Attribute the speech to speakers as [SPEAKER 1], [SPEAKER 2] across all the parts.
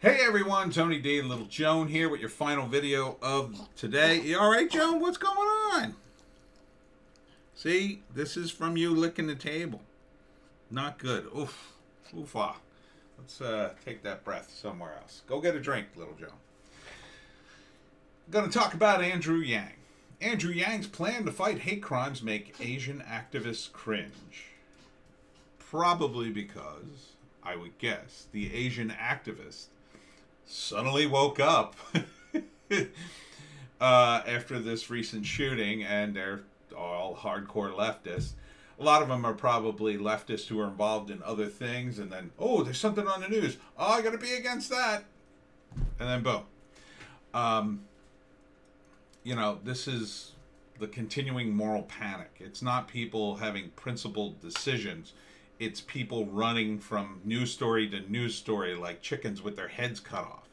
[SPEAKER 1] Hey everyone, Tony D, Little Joan here with your final video of today. You alright, Joan? What's going on? See, this is from you licking the table. Not good. Oof. Oof-ah. Let's take that breath somewhere else. Go get a drink, Little Joan. I'm going to talk about Andrew Yang. Andrew Yang's plan to fight hate crimes make Asian activists cringe. Probably because, I would guess, the Asian activists suddenly woke up after this recent shooting, and they're all hardcore leftists. A lot of them are probably leftists who are involved in other things, and then, oh, there's something on the news. Oh, I got to be against that. And then boom. This is the continuing moral panic. It's not people having principled decisions. It's people running from news story to news story like chickens with their heads cut off.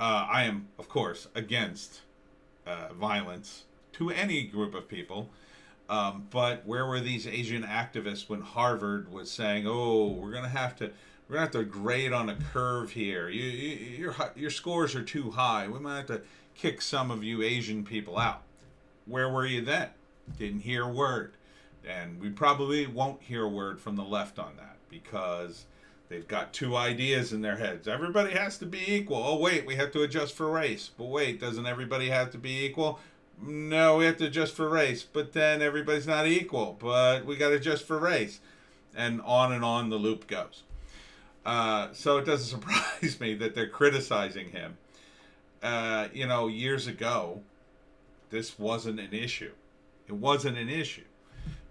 [SPEAKER 1] I am, of course, against violence to any group of people. But where were these Asian activists when Harvard was saying, "Oh, we're gonna have to grade on a curve here. Your scores are too high. We might have to kick some of you Asian people out." Where were you then? Didn't hear a word. And we probably won't hear a word from the left on that because they've got two ideas in their heads. Everybody has to be equal. Oh, wait, we have to adjust for race. But wait, doesn't everybody have to be equal? No, we have to adjust for race. But then everybody's not equal. But we got to adjust for race. And on the loop goes. So it doesn't surprise me that they're criticizing him. Years ago, this wasn't an issue. It wasn't an issue.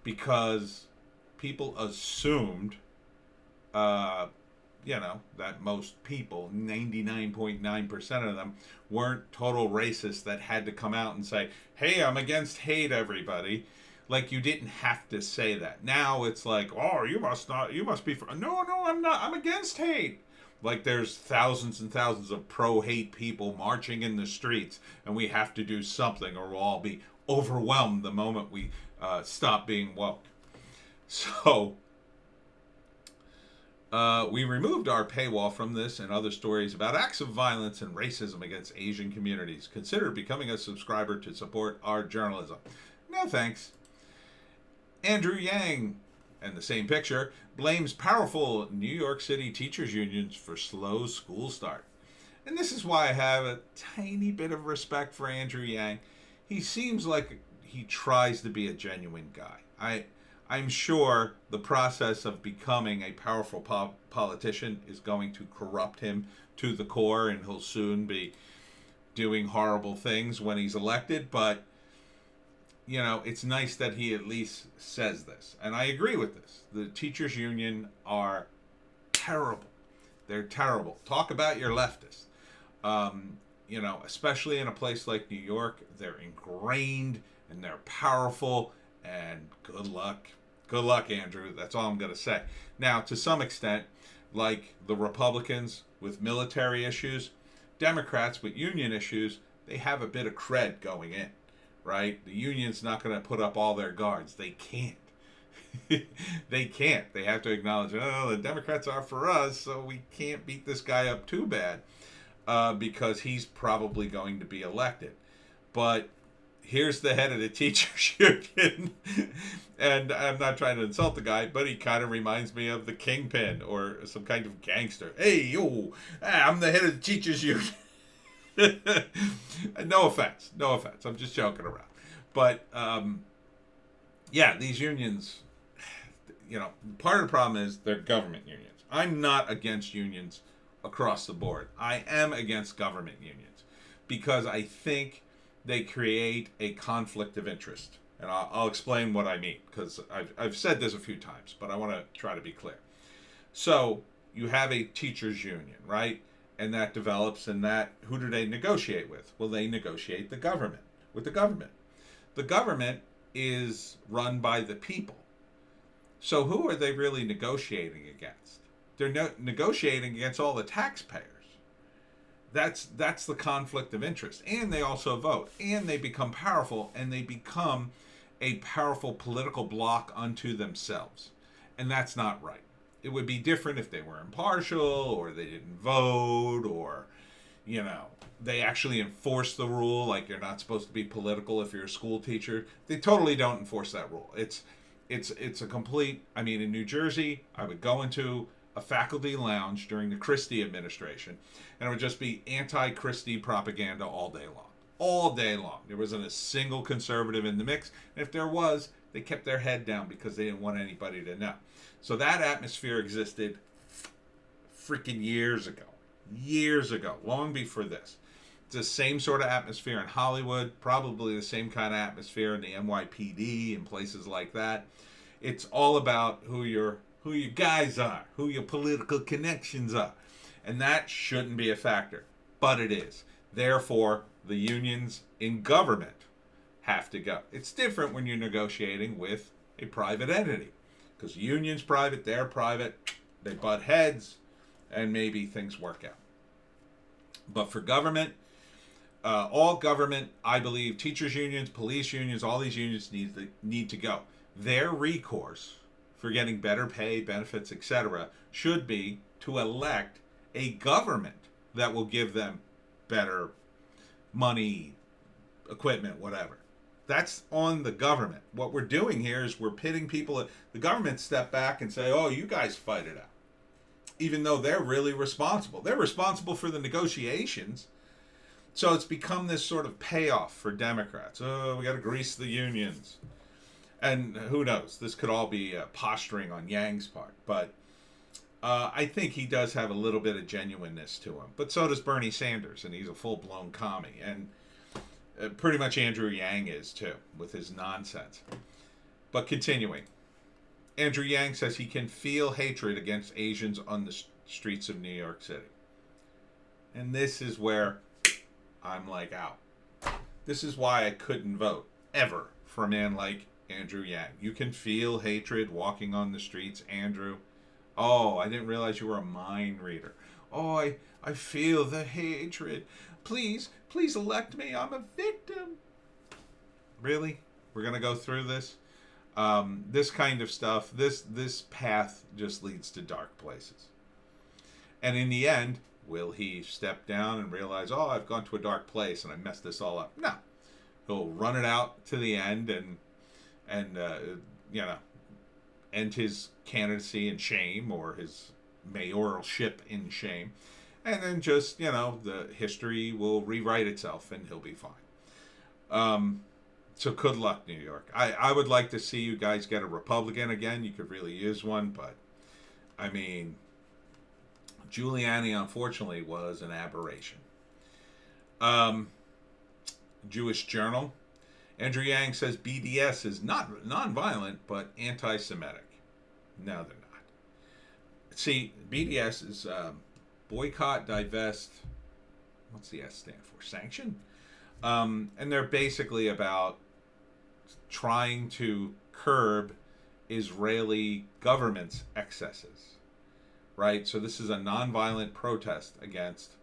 [SPEAKER 1] Because people assumed, that most people, 99.9% of them, weren't total racists that had to come out and say, "Hey, I'm against hate, everybody." Like, you didn't have to say that. Now it's like, "Oh, you must be for..." No, I'm not. I'm against hate. Like, there's thousands and thousands of pro-hate people marching in the streets, and we have to do something or we'll all be overwhelmed the moment we stop being woke. So we removed our paywall from this and other stories about acts of violence and racism against Asian communities. Consider becoming a subscriber to support our journalism. No thanks. Andrew Yang, and the same picture, blames powerful New York City teachers unions for slow school start. And this is why I have a tiny bit of respect for Andrew Yang. He seems like he tries to be a genuine guy. I'm sure the process of becoming a powerful politician is going to corrupt him to the core, and he'll soon be doing horrible things when he's elected. But, it's nice that he at least says this. And I agree with this. The teachers union are terrible. They're terrible. Talk about your leftists. Especially in a place like New York, they're ingrained and they're powerful, and good luck. Good luck, Andrew. That's all I'm going to say. Now, to some extent, like the Republicans with military issues, Democrats with union issues, they have a bit of cred going in, right? The union's not going to put up all their guards. They can't. They can't. They have to acknowledge, the Democrats are for us, so we can't beat this guy up too bad. Because he's probably going to be elected. But here's the head of the teachers union, and I'm not trying to insult the guy, but he kind of reminds me of the Kingpin or some kind of gangster. Hey, yo, I'm the head of the teachers union. No offense. I'm just joking around. But, these unions, part of the problem is they're government unions. I'm not against unions across the board. I am against government unions because I think they create a conflict of interest. And I'll explain what I mean, because I've said this a few times, but I want to try to be clear. So you have a teachers union, right? And that develops, and that, who do they negotiate with? Well, they negotiate with the government. The government is run by the people. So who are they really negotiating against? They're negotiating against all the taxpayers. That's the conflict of interest. And they also vote. And they become powerful. And they become a powerful political bloc unto themselves. And that's not right. It would be different if they were impartial, or they didn't vote, or, you know, they actually enforce the rule, like you're not supposed to be political if you're a school teacher. They totally don't enforce that rule. It's a complete. I mean, in New Jersey, I would go into a faculty lounge during the Christie administration, and it would just be anti-Christie propaganda all day long. All day long. There wasn't a single conservative in the mix. And if there was, they kept their head down because they didn't want anybody to know. So that atmosphere existed freaking years ago. Years ago. Long before this. It's the same sort of atmosphere in Hollywood. Probably the same kind of atmosphere in the NYPD and places like that. It's all about who your guys are. Who your political connections are. And that shouldn't be a factor. But it is. Therefore, the unions in government have to go. It's different when you're negotiating with a private entity, because unions private, they're private, they butt heads, and maybe things work out. But for government, all government, I believe, teachers unions, police unions, all these unions need to go. Their recourse for getting better pay, benefits, etc., should be to elect a government that will give them better money, equipment, whatever. That's on the government. What we're doing here is we're pitting people. The government step back and say, oh, you guys fight it out. Even though they're really responsible. They're responsible for the negotiations. So it's become this sort of payoff for Democrats. Oh, we got to grease the unions. And who knows? This could all be posturing on Yang's part. But I think he does have a little bit of genuineness to him. But so does Bernie Sanders, and he's a full-blown commie. And pretty much Andrew Yang is, too, with his nonsense. But continuing. Andrew Yang says he can feel hatred against Asians on the streets of New York City. And this is where I'm like, out. This is why I couldn't vote, ever, for a man like Andrew Yang. You can feel hatred walking on the streets, Andrew. Oh, I didn't realize you were a mind reader. Oh, I feel the hatred. Please elect me. I'm a victim. Really? We're going to go through this? This kind of stuff, this path just leads to dark places. And in the end, will he step down and realize, oh, I've gone to a dark place and I messed this all up? No. He'll run it out to the end and end his candidacy in shame, or his mayoralship in shame. And then just, the history will rewrite itself and he'll be fine. So good luck, New York. I would like to see you guys get a Republican again. You could really use one, but I mean, Giuliani, unfortunately, was an aberration. Jewish Journal. Andrew Yang says BDS is not nonviolent, but anti-Semitic. No, they're not. See, BDS is boycott, divest. What's the S stand for? Sanction? And they're basically about trying to curb Israeli government's excesses. Right? So this is a nonviolent protest against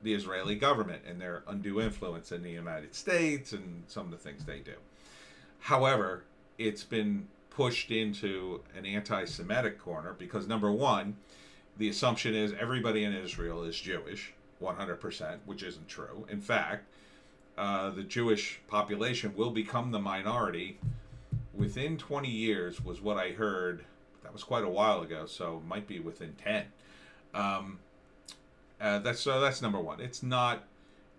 [SPEAKER 1] the Israeli government and their undue influence in the United States and some of the things they do. However, it's been pushed into an anti-Semitic corner because, number one, the assumption is everybody in Israel is Jewish, 100%, which isn't true. In fact, the Jewish population will become the minority within 20 years, was what I heard. That was quite a while ago, so it might be within 10. That's number one. It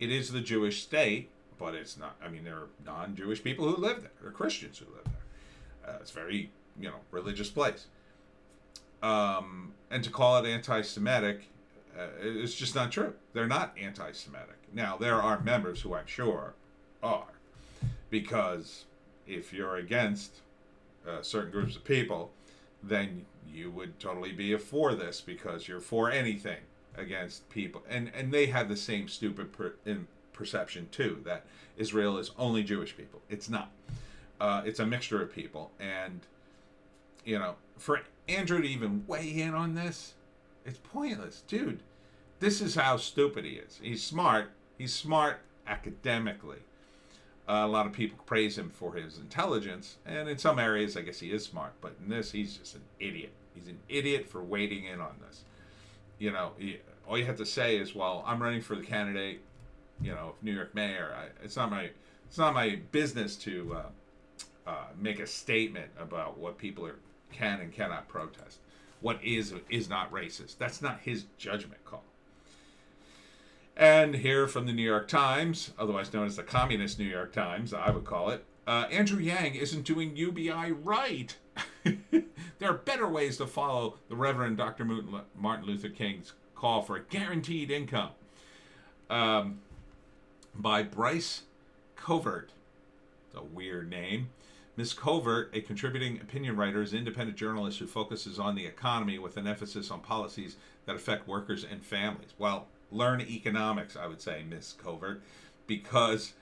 [SPEAKER 1] is the Jewish state, but it's not. I mean, there are non-Jewish people who live there. There are Christians who live there. It's a very, religious place. And to call it anti-Semitic, it's just not true. They're not anti-Semitic. Now, there are members who I'm sure are, because if you're against certain groups of people, then you would totally be for this, because you're for anything against people. And they have the same stupid perception, too, that Israel is only Jewish people. It's not. It's a mixture of people. And, for Andrew to even weigh in on this, it's pointless. Dude, this is how stupid he is. He's smart. He's smart academically. A lot of people praise him for his intelligence, and in some areas, I guess he is smart. But in this, he's just an idiot. He's an idiot for wading in on this. All you have to say is, well, I'm running for the candidate, of New York mayor. It's not my business to make a statement about what people can and cannot protest. What is not racist. That's not his judgment call. And here from the New York Times, otherwise known as the Communist New York Times, I would call it, Andrew Yang isn't doing UBI right. There are better ways to follow the Reverend Dr. Martin Luther King's call for a guaranteed income. By Bryce Covert. It's a weird name. Ms. Covert, a contributing opinion writer, is an independent journalist who focuses on the economy with an emphasis on policies that affect workers and families. Well, learn economics, I would say, Ms. Covert, because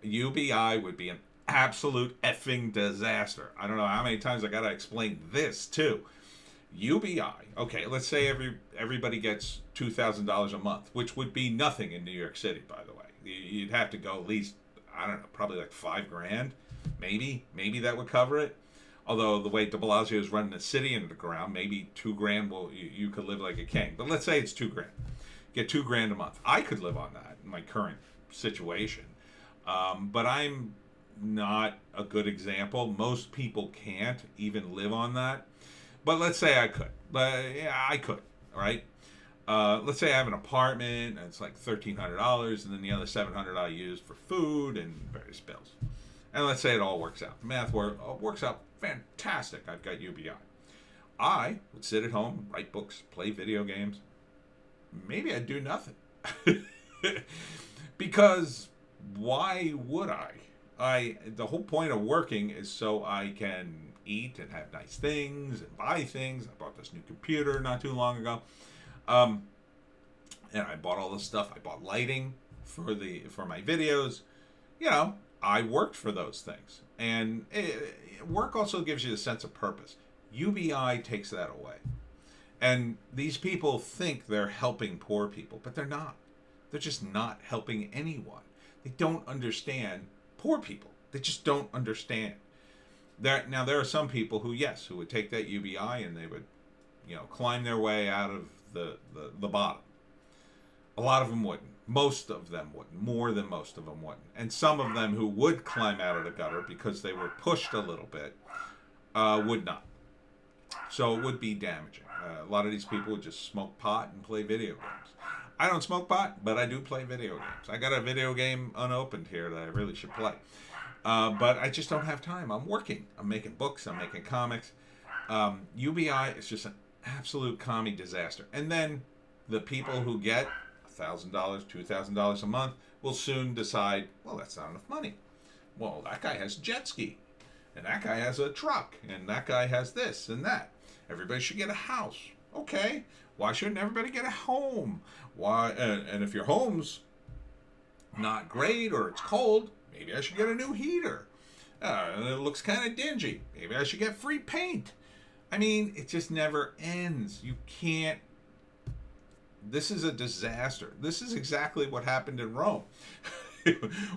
[SPEAKER 1] UBI would be an absolute effing disaster. I don't know how many times I got to explain this, too. UBI, okay, let's say everybody gets $2,000 a month, which would be nothing in New York City, by the way. You'd have to go at least, I don't know, probably like $5,000, maybe that would cover it. Although the way DeBlasio is running the city into the ground, maybe $2,000 you could live like a king. But let's say it's $2,000, get $2,000 a month. I could live on that in my current situation, but I'm not a good example. Most people can't even live on that. But let's say I could. Yeah, I could. All right. Let's say I have an apartment and it's like $1,300, and then the other $700 I use for food and various bills. And let's say it all works out. The math works out fantastic. I've got UBI. I would sit at home, write books, play video games. Maybe I'd do nothing. Because why would I? The whole point of working is so I can eat and have nice things and buy things. I bought this new computer not too long ago. And I bought all this stuff. I bought lighting for my videos. I worked for those things. And work also gives you a sense of purpose. UBI takes that away. And these people think they're helping poor people, but they're not. They're just not helping anyone. They don't understand poor people. They just don't understand. Now, there are some people who would take that UBI and they would, climb their way out of the bottom. A lot of them wouldn't. Most of them wouldn't. More than most of them wouldn't. And some of them who would climb out of the gutter because they were pushed a little bit would not. So it would be damaging. A lot of these people would just smoke pot and play video games. I don't smoke pot, but I do play video games. I got a video game unopened here that I really should play. But I just don't have time. I'm working. I'm making books. I'm making comics. UBI is just an absolute commie disaster. And then the people who get $1,000, $2,000 a month will soon decide, well, that's not enough money. Well, that guy has a jet ski. And that guy has a truck. And that guy has this and that. Everybody should get a house. Okay. Why shouldn't everybody get a home? Why? And if your home's not great or it's cold, maybe I should get a new heater. It looks kind of dingy. Maybe I should get free paint. I mean, it just never ends. You can't. This is a disaster. This is exactly what happened in Rome.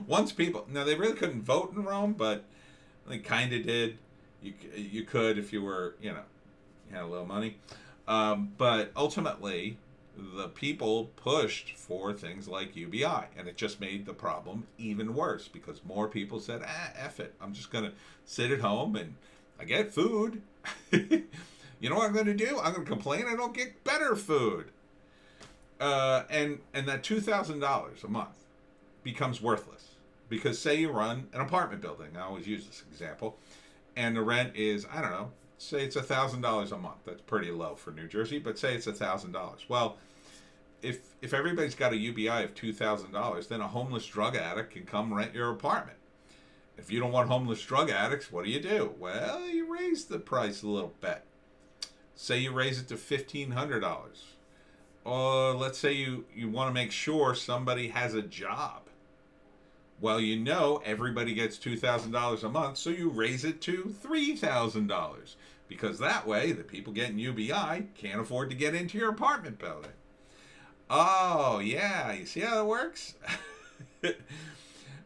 [SPEAKER 1] Once people, now they really couldn't vote in Rome, but they kind of did. You could if you were, you had a little money. But ultimately, the people pushed for things like UBI, and it just made the problem even worse because more people said, F it. I'm just going to sit at home and I get food. You know what I'm going to do? I'm going to complain I don't get better food. And that $2,000 a month becomes worthless because say you run an apartment building. I always use this example. And the rent is, I don't know, say it's $1,000 a month. That's pretty low for New Jersey, but say it's $1,000. Well, if everybody's got a UBI of $2,000, then a homeless drug addict can come rent your apartment. If you don't want homeless drug addicts, what do? Well, you raise the price a little bit. Say you raise it to $1,500. Or let's say you want to make sure somebody has a job. Well, everybody gets $2,000 a month, so you raise it to $3,000. Because that way, the people getting UBI can't afford to get into your apartment building. Oh, yeah, you see how it works?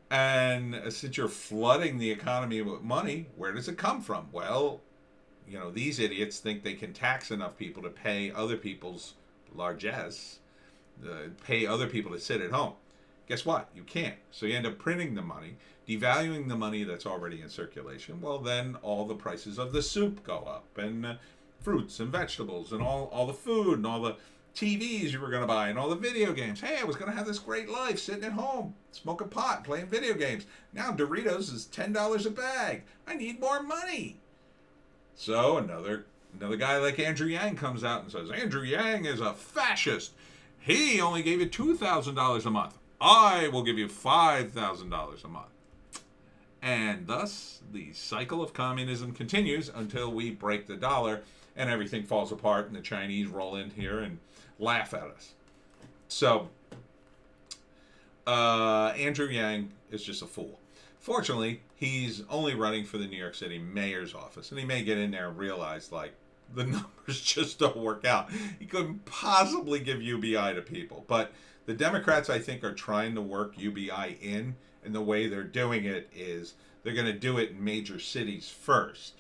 [SPEAKER 1] And since you're flooding the economy with money, where does it come from? Well, these idiots think they can tax enough people to pay other people's largesse, pay other people to sit at home. Guess what? You can't. So you end up printing the money, devaluing the money that's already in circulation. Well, then all the prices of the soup go up, and fruits and vegetables, and all the food, and all the TVs you were going to buy, and all the video games. Hey, I was going to have this great life sitting at home, smoking pot, playing video games. Now Doritos is $10 a bag. I need more money. So another guy like Andrew Yang comes out and says, Andrew Yang is a fascist. He only gave you $2,000 a month. I will give you $5,000 a month. And thus, the cycle of communism continues until we break the dollar and everything falls apart and the Chinese roll in here and laugh at us. So, Andrew Yang is just a fool. Fortunately, he's only running for the New York City mayor's office, and he may get in there and realize, like, the numbers just don't work out. He couldn't possibly give UBI to people. But the Democrats, I think, are trying to work UBI in, and the way they're doing it is they're going to do it in major cities first,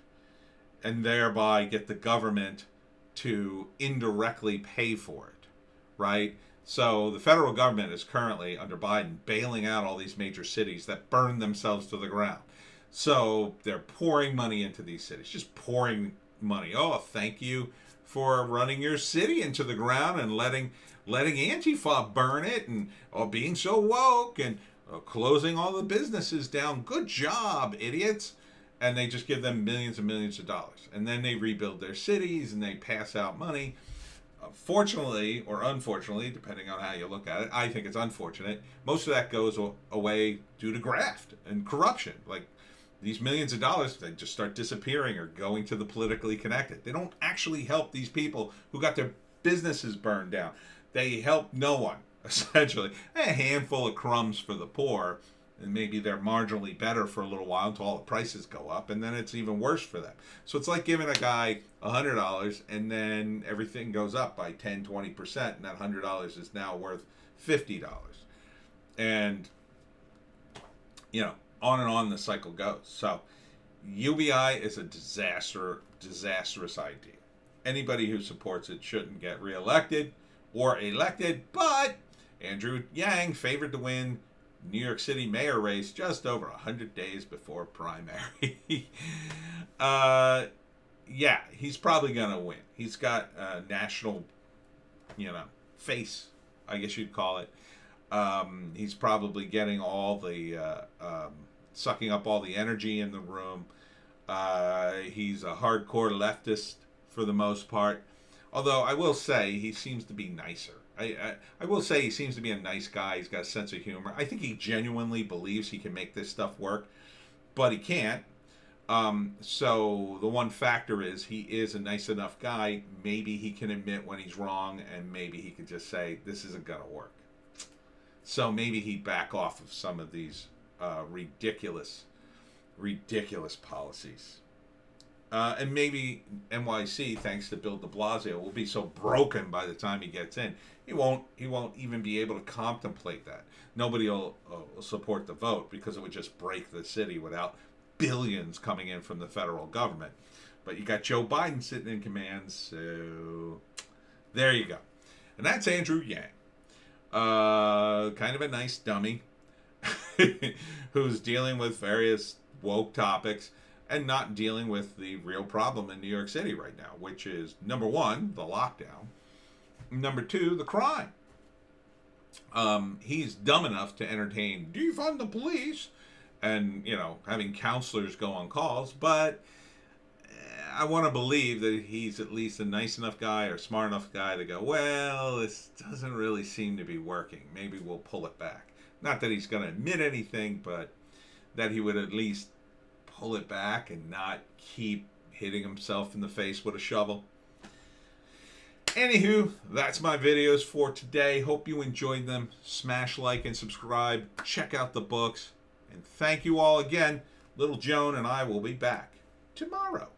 [SPEAKER 1] and thereby get the government to indirectly pay for it, right? So the federal government is currently, under Biden, bailing out all these major cities that burn themselves to the ground. So they're pouring money into these cities, just pouring money. Oh, thank you for running your city into the ground and letting Antifa burn it, and being so woke, and closing all the businesses down. Good job, idiots. And they just give them millions and millions of dollars. And then they rebuild their cities and they pass out money. Fortunately, or unfortunately, depending on how you look at it, I think it's unfortunate. Most of that goes away due to graft and corruption. Like, these millions of dollars, they just start disappearing or going to the politically connected. They don't actually help these people who got their businesses burned down. They help no one, essentially. A handful of crumbs for the poor, and maybe they're marginally better for a little while until all the prices go up, and then it's even worse for them. So it's like giving a guy $100, and then everything goes up by 10, 20%, and that $100 is now worth $50. And, on and on the cycle goes. So UBI is a disastrous idea. Anybody who supports it shouldn't get reelected or elected, but Andrew Yang favored to win New York City mayor race just over 100 days before primary. Yeah, he's probably going to win. He's got a national, face, I guess you'd call it. He's probably getting all the, sucking up all the energy in the room. He's a hardcore leftist for the most part. Although I will say he seems to be nicer. I will say he seems to be a nice guy. He's got a sense of humor. I think he genuinely believes he can make this stuff work, but he can't. So the one factor is he is a nice enough guy. Maybe he can admit when he's wrong, and maybe he can just say, this isn't going to work. So maybe he'd back off of some of these ridiculous policies. And maybe NYC, thanks to Bill DeBlasio, will be so broken by the time he gets in. He won't even be able to contemplate that. Nobody will support the vote because it would just break the city without billions coming in from the federal government. But you got Joe Biden sitting in command, so there you go. And that's Andrew Yang. Kind of a nice dummy who's dealing with various woke topics and not dealing with the real problem in New York City right now, which is, number one, the lockdown. Number two, the crime. He's dumb enough to entertain defund the police and, having counselors go on calls, but I want to believe that he's at least a nice enough guy or smart enough guy to go, well, this doesn't really seem to be working. Maybe we'll pull it back. Not that he's going to admit anything, but that he would at least pull it back and not keep hitting himself in the face with a shovel. Anywho, that's my videos for today. Hope you enjoyed them. Smash like and subscribe. Check out the books. And thank you all again. Little Joan and I will be back tomorrow.